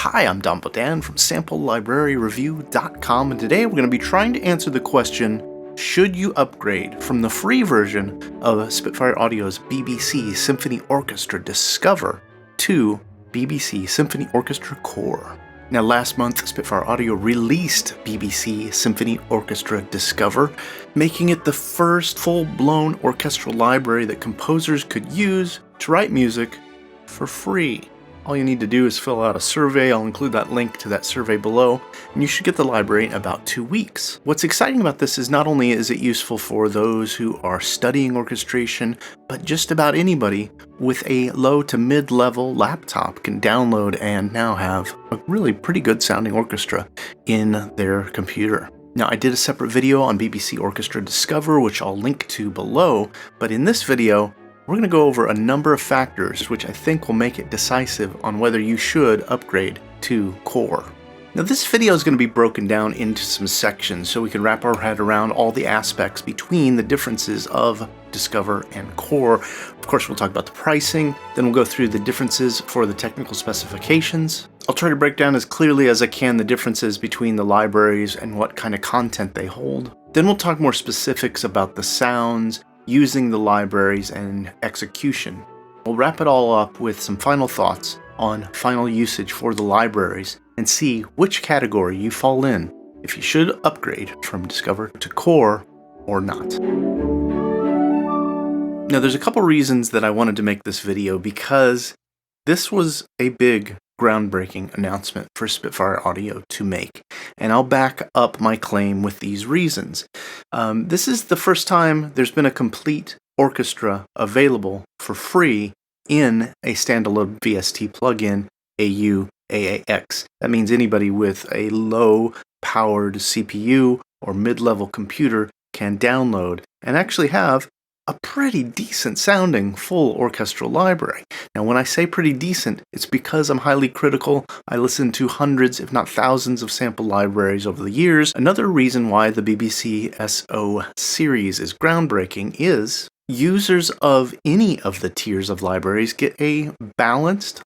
Hi, I'm Don Bodan from SampleLibraryReview.com, and today we're going to be trying to answer the question, should you upgrade from the free version of Spitfire Audio's BBC Symphony Orchestra Discover to BBC Symphony Orchestra Core? Now, last month, Spitfire Audio released BBC Symphony Orchestra Discover, making it the first full-blown orchestral library that composers could use to write music for free. All you need to do is fill out a survey. I'll include that link to that survey below, and you should get the library in about 2 weeks. What's exciting about this is not only is it useful for those who are studying orchestration, but just about anybody with a low to mid-level laptop can download and now have a really pretty good sounding orchestra in their computer. Now, I did a separate video on BBC Orchestra Discover, which I'll link to below, but in this video, we're going to go over a number of factors which I think will make it decisive on whether you should upgrade to Core. Now, this video is going to be broken down into some sections so we can wrap our head around all the aspects between the differences of Discover and Core. Of course, we'll talk about the pricing, then we'll go through the differences for the technical specifications. I'll try to break down as clearly as I can the differences between the libraries and what kind of content they hold. Then we'll talk more specifics about the sounds, using the libraries, and execution. We'll wrap it all up with some final thoughts on final usage for the libraries and see which category you fall in, if you should upgrade from Discover to Core or not. Now, there's a couple reasons that I wanted to make this video, because this was a big groundbreaking announcement for Spitfire Audio to make, and I'll back up my claim with these reasons. This is the first time there's been a complete orchestra available for free in a standalone VST plugin, AAX. That means anybody with a low-powered CPU or mid-level computer can download and actually have a pretty decent sounding full orchestral library. Now, when I say pretty decent, it's because I'm highly critical. I listened to hundreds, if not thousands, of sample libraries over the years. Another reason why the BBC SO series is groundbreaking is users of any of the tiers of libraries get a balanced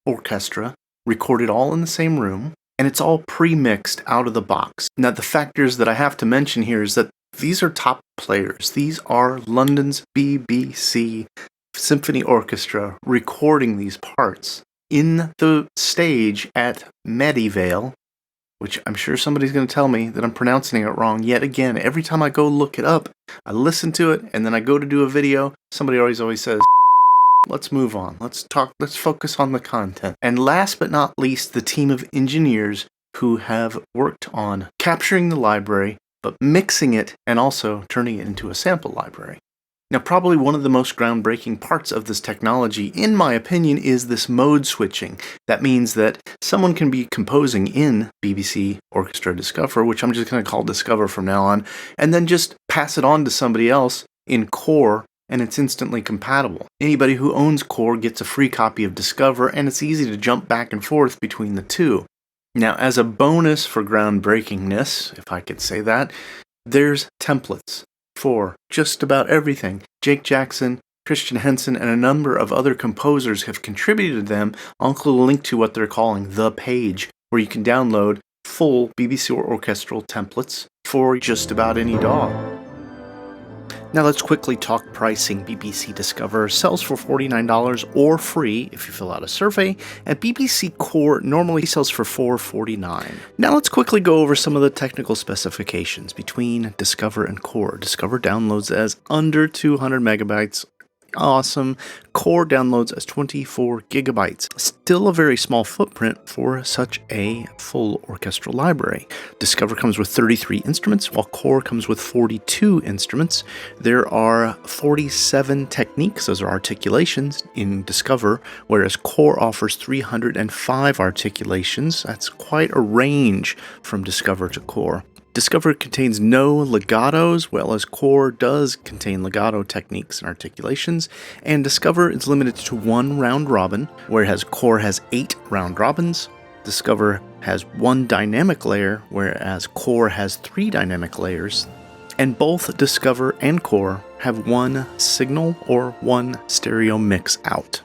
orchestra recorded all in the same room, and it's all pre-mixed out of the box. Now, the factors that I have to mention here is that these are top players. These are London's BBC Symphony Orchestra recording these parts in the stage at Medivale, which I'm sure somebody's going to tell me that I'm pronouncing it wrong yet again. Every time I go look it up, I listen to it, and then I go to do a video, somebody always says, let's move on. Let's focus on the content. And last but not least, the team of engineers who have worked on capturing the library, but mixing it and also turning it into a sample library. Now, probably one of the most groundbreaking parts of this technology, in my opinion, is this mode switching. That means that someone can be composing in BBC Orchestra Discover, which I'm just going to call Discover from now on, and then just pass it on to somebody else in Core, and it's instantly compatible. Anybody who owns Core gets a free copy of Discover, and it's easy to jump back and forth between the two. Now, as a bonus for groundbreakingness, if I could say that, there's templates for just about everything. Jake Jackson, Christian Henson, and a number of other composers have contributed to them. I'll include a link to what they're calling the page, where you can download full BBC orchestral templates for just about any DAW. Now let's quickly talk pricing. BBC Discover sells for $49 or free if you fill out a survey, and BBC Core normally sells for $449. Now let's quickly go over some of the technical specifications between Discover and Core. Discover downloads as under 200 megabytes. Awesome. Core downloads as 24 gigabytes. Still a very small footprint for such a full orchestral library. Discover comes with 33 instruments, while Core comes with 42 instruments. There are 47 techniques, those are articulations, in Discover, whereas Core offers 305 articulations. That's quite a range from Discover to Core. Discover contains no legatos, whereas Core does contain legato techniques and articulations, and Discover is limited to 1 round robin, whereas Core has 8 round robins. Discover has 1 dynamic layer, whereas Core has 3 dynamic layers, and both Discover and Core have 1 signal or 1 stereo mix out.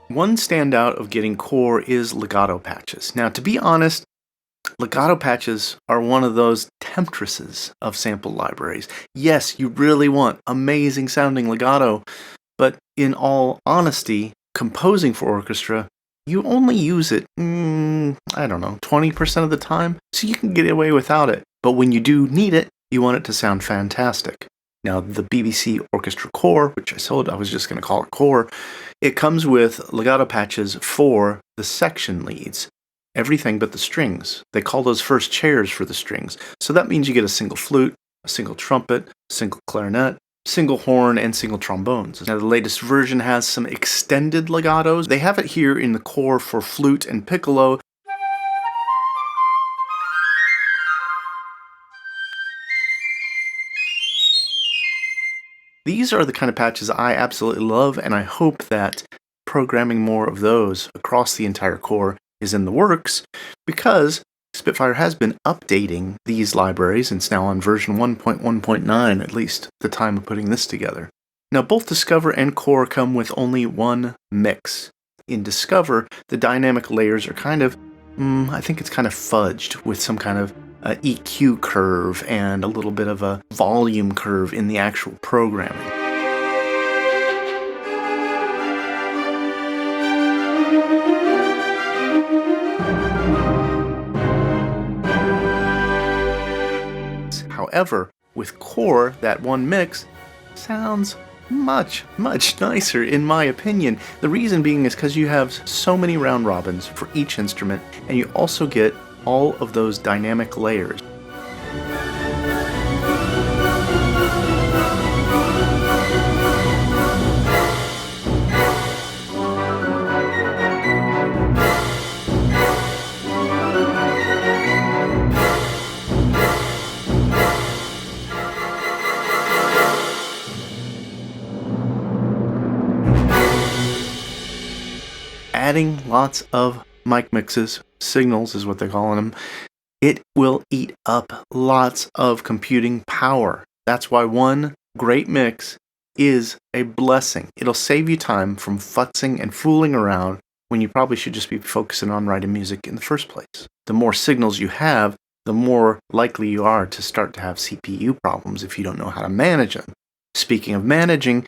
One standout of getting core is legato patches. Now, to be honest, legato patches are one of those temptresses of sample libraries. Yes, you really want amazing sounding legato, but in all honesty, composing for orchestra, you only use it, 20% of the time, so you can get away without it. But when you do need it, you want it to sound fantastic. Now, the BBC Orchestra Core, which I was just going to call it Core, it comes with legato patches for the section leads. Everything but the strings. They call those first chairs for the strings. So that means you get a single flute, a single trumpet, a single clarinet, single horn, and single trombones. Now, the latest version has some extended legatos. They have it here in the Core for flute and piccolo. These are the kind of patches I absolutely love, and I hope that programming more of those across the entire Core is in the works, because Spitfire has been updating these libraries, and it's now on version 1.1.9, at least at the time of putting this together. Now, both Discover and Core come with only one mix. In Discover, the dynamic layers are I think it's kind of fudged with some kind of EQ curve and a little bit of a volume curve in the actual programming. However, with Core, that one mix sounds much, much nicer in my opinion. The reason being is because you have so many round robins for each instrument, and you also get all of those dynamic layers. Adding lots of mic mixes, signals is what they're calling them, it will eat up lots of computing power. That's why one great mix is a blessing. It'll save you time from futzing and fooling around when you probably should just be focusing on writing music in the first place. The more signals you have, the more likely you are to start to have CPU problems if you don't know how to manage them. Speaking of managing,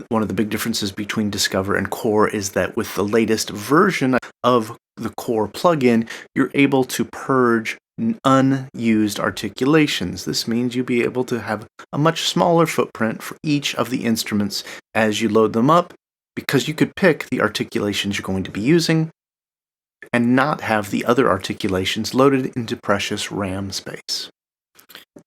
one of the big differences between Discover and Core is that with the latest version of the Core plugin, you're able to purge unused articulations. This means you'll be able to have a much smaller footprint for each of the instruments as you load them up, because you could pick the articulations you're going to be using and not have the other articulations loaded into precious RAM space.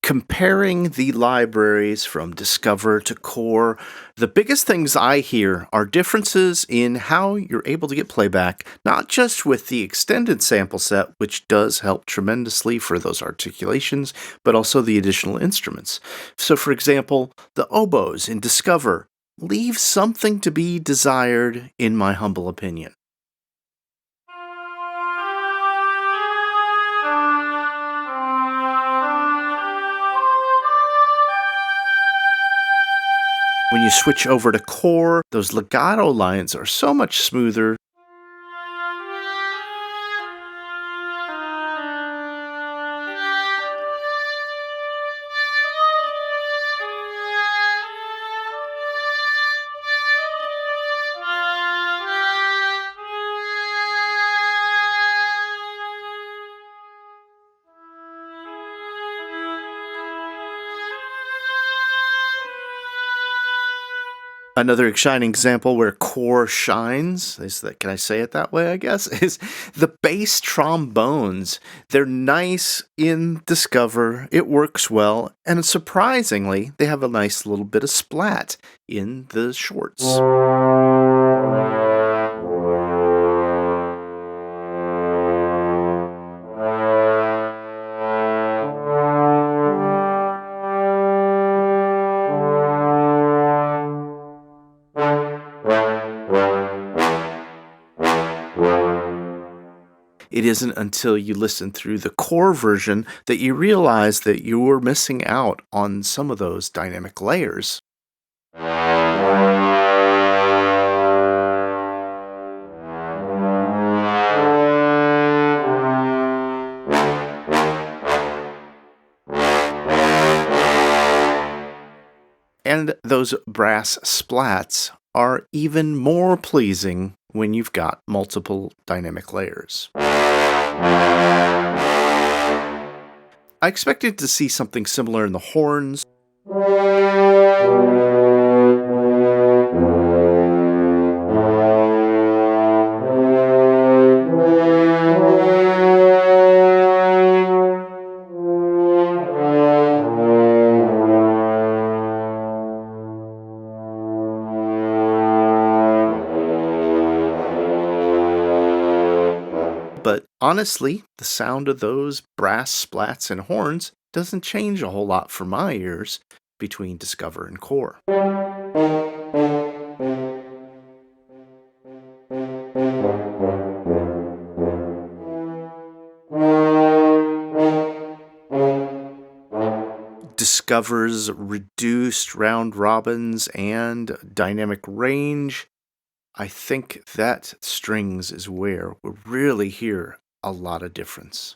Comparing the libraries from Discover to Core, the biggest things I hear are differences in how you're able to get playback, not just with the extended sample set, which does help tremendously for those articulations, but also the additional instruments. So, for example, the oboes in Discover leave something to be desired, in my humble opinion. When you switch over to Core, those legato lines are so much smoother. Another shining example where Core shines, can I say it that way, I guess, is the bass trombones. They're nice in Discover, it works well, and surprisingly, they have a nice little bit of splat in the shorts. It isn't until you listen through the Core version that you realize that you were missing out on some of those dynamic layers. And those brass splats are even more pleasing when you've got multiple dynamic layers. I expected to see something similar in the horns. But honestly, the sound of those brass splats and horns doesn't change a whole lot for my ears between Discover and Core. Discover's reduced round robins and dynamic range, I think that strings is where we'll really hear a lot of difference.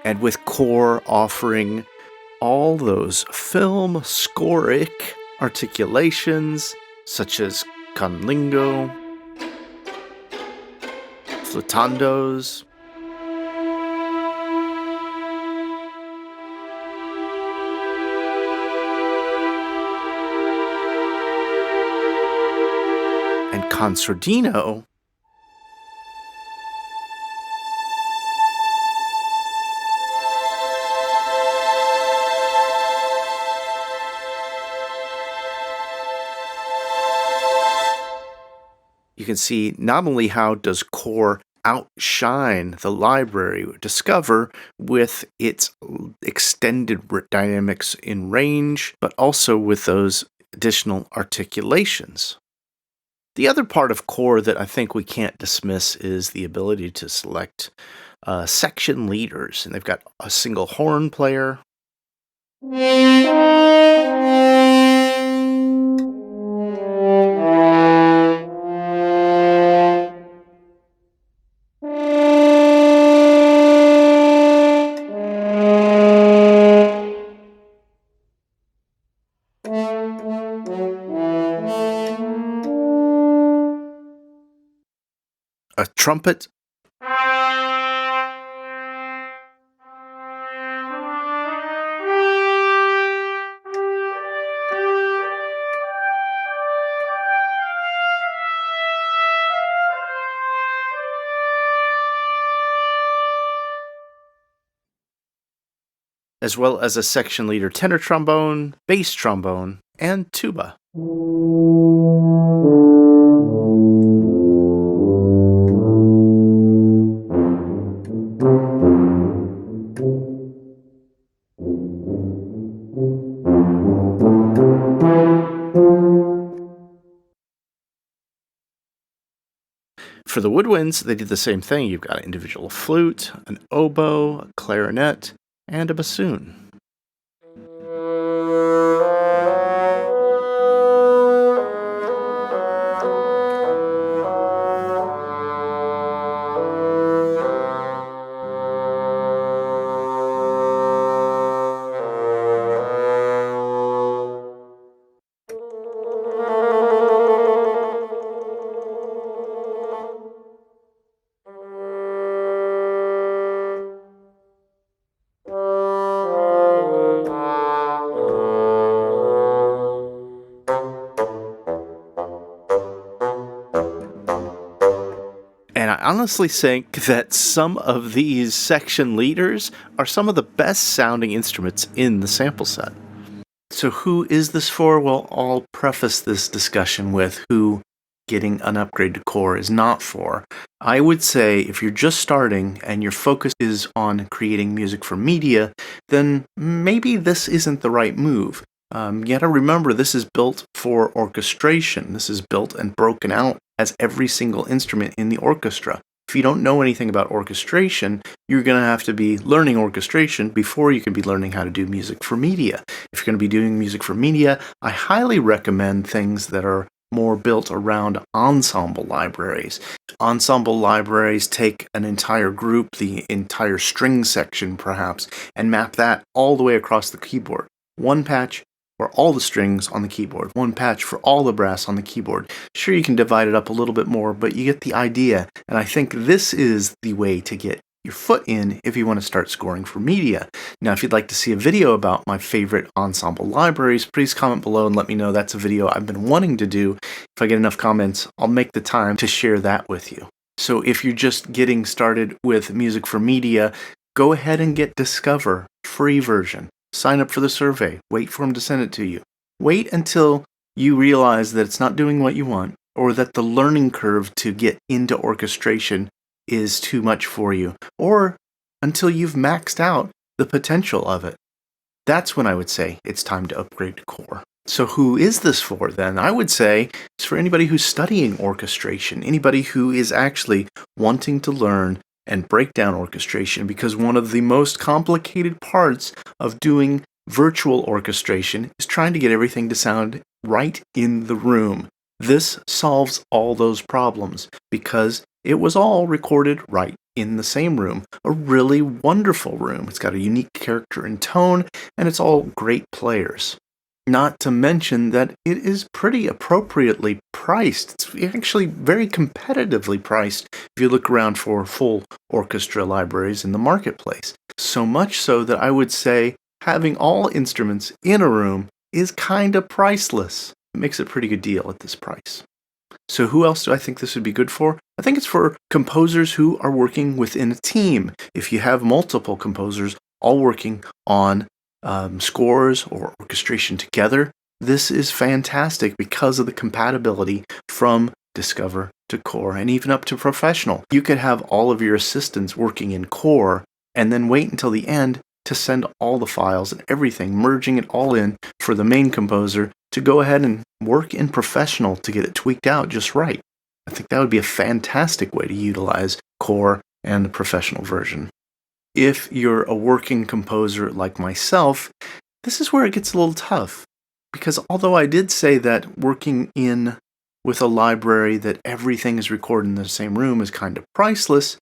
And with Core offering all those film scoric articulations, such as conlingo, flutandos, and concertino, you can see not only how does Core outshine the library Discover with its extended dynamics in range, but also with those additional articulations. The other part of Core that I think we can't dismiss is the ability to select section leaders, and they've got a single horn player, a trumpet, as well as a section leader tenor trombone, bass trombone, and tuba. For the woodwinds, they did the same thing. You've got an individual flute, an oboe, a clarinet, and a bassoon. And I honestly think that some of these section leaders are some of the best sounding instruments in the sample set. So who is this for? Well, I'll preface this discussion with who getting an upgrade to core is not for. I would say if you're just starting and your focus is on creating music for media, then maybe this isn't the right move. You gotta remember, this is built for orchestration. This is built and broken out as every single instrument in the orchestra. If you don't know anything about orchestration, you're going to have to be learning orchestration before you can be learning how to do music for media. If you're going to be doing music for media, I highly recommend things that are more built around ensemble libraries. Ensemble libraries take an entire group, the entire string section perhaps, and map that all the way across the keyboard. One patch for all the strings on the keyboard, one patch for all the brass on the keyboard. Sure, you can divide it up a little bit more, but you get the idea. And I think this is the way to get your foot in if you want to start scoring for media. Now, if you'd like to see a video about my favorite ensemble libraries, please comment below and let me know. That's a video I've been wanting to do. If I get enough comments, I'll make the time to share that with you. So if you're just getting started with music for media, go ahead and get Discover, free version. Sign up for the survey. Wait for them to send it to you. Wait until you realize that it's not doing what you want, or that the learning curve to get into orchestration is too much for you, or until you've maxed out the potential of it. That's when I would say it's time to upgrade to core. So who is this for then? I would say it's for anybody who's studying orchestration, anybody who is actually wanting to learn and break down orchestration, because one of the most complicated parts of doing virtual orchestration is trying to get everything to sound right in the room. This solves all those problems because it was all recorded right in the same room, a really wonderful room. It's got a unique character and tone, and it's all great players. Not to mention that it is pretty appropriately priced. It's actually very competitively priced if you look around for full orchestra libraries in the marketplace. So much so that I would say having all instruments in a room is kind of priceless. It makes it a pretty good deal at this price. So who else do I think this would be good for? I think it's for composers who are working within a team. If you have multiple composers all working on scores or orchestration together, this is fantastic because of the compatibility from Discover to core and even up to professional. You could have all of your assistants working in core and then wait until the end to send all the files and everything, merging it all in for the main composer to go ahead and work in professional to get it tweaked out just right. I think that would be a fantastic way to utilize core and the professional version. If you're a working composer like myself, this is where it gets a little tough. Because although I did say that working in with a library that everything is recorded in the same room is kind of priceless,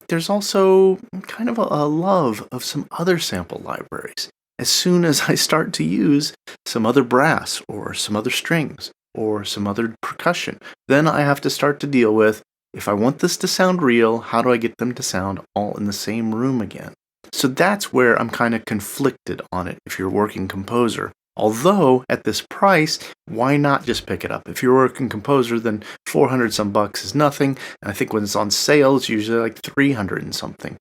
there's also kind of a love of some other sample libraries. As soon as I start to use some other brass or some other strings or some other percussion, then I have to start to deal with, if I want this to sound real, how do I get them to sound all in the same room again? So that's where I'm kind of conflicted on it if you're a working composer. Although, at this price, why not just pick it up? If you're a working composer, then 400 some bucks is nothing, and I think when it's on sale, it's usually like 300 and something.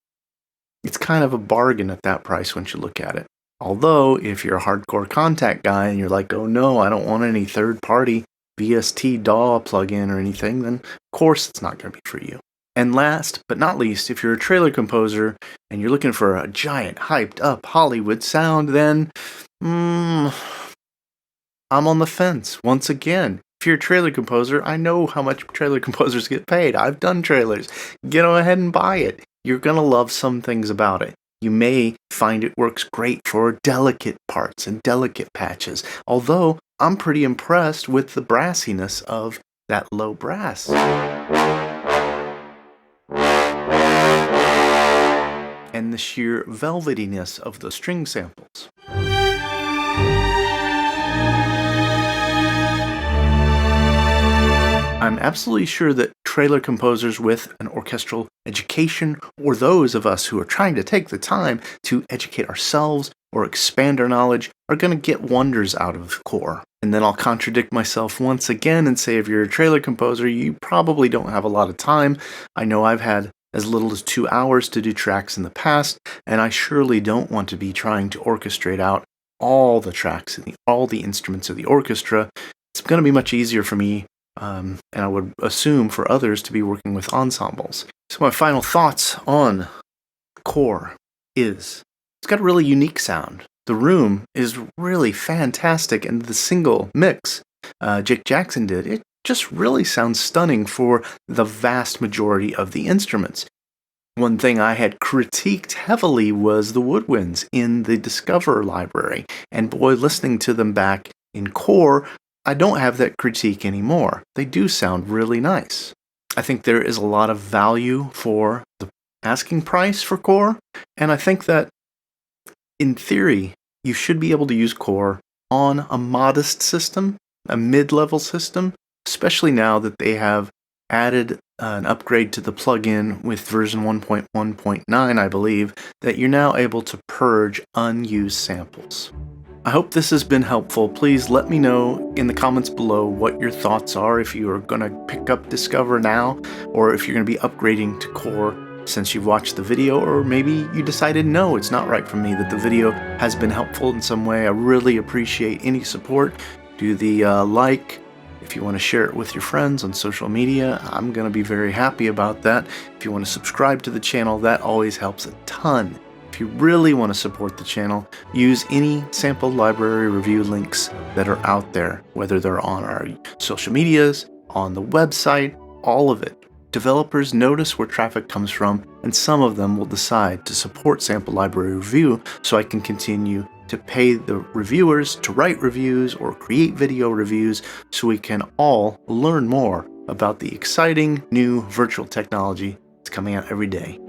It's kind of a bargain at that price once you look at it. Although, if you're a hardcore contact guy and you're like, oh no, I don't want any third-party VST DAW plugin or anything, then of course it's not going to be for you. And last but not least, if you're a trailer composer and you're looking for a giant, hyped up Hollywood sound, then I'm on the fence once again. If you're a trailer composer, I know how much trailer composers get paid. I've done trailers. Get ahead and buy it. You're going to love some things about it. You may find it works great for delicate parts and delicate patches, although I'm pretty impressed with the brassiness of that low brass. And the sheer velvetiness of the string samples. I'm absolutely sure that trailer composers with an orchestral education, or those of us who are trying to take the time to educate ourselves or expand our knowledge, are going to get wonders out of core. And then I'll contradict myself once again and say if you're a trailer composer, you probably don't have a lot of time. I know I've had as little as 2 hours to do tracks in the past, and I surely don't want to be trying to orchestrate out all the tracks and all the instruments of the orchestra. It's going to be much easier for me and I would assume for others to be working with ensembles. So my final thoughts on Core is it's got a really unique sound. The room is really fantastic, and the single mix Jake Jackson did, it just really sounds stunning for the vast majority of the instruments. One thing I had critiqued heavily was the woodwinds in the Discover library, and boy, listening to them back in Core, I don't have that critique anymore. They do sound really nice. I think there is a lot of value for the asking price for Core, and I think that in theory, you should be able to use Core on a modest system, a mid-level system, especially now that they have added an upgrade to the plugin with version 1.1.9, I believe, that you're now able to purge unused samples. I hope this has been helpful. Please let me know in the comments below what your thoughts are, if you are going to pick up Discover now, or if you're going to be upgrading to Core since you've watched the video, or maybe you decided no, it's not right for me, that the video has been helpful in some way. I really appreciate any support. Do the like. If you want to share it with your friends on social media, I'm going to be very happy about that. If you want to subscribe to the channel, that always helps a ton. If you really want to support the channel, use any sample library review links that are out there, whether they're on our social medias, on the website, all of it. Developers notice where traffic comes from, and some of them will decide to support sample library review so I can continue to pay the reviewers to write reviews or create video reviews so we can all learn more about the exciting new virtual technology that's coming out every day.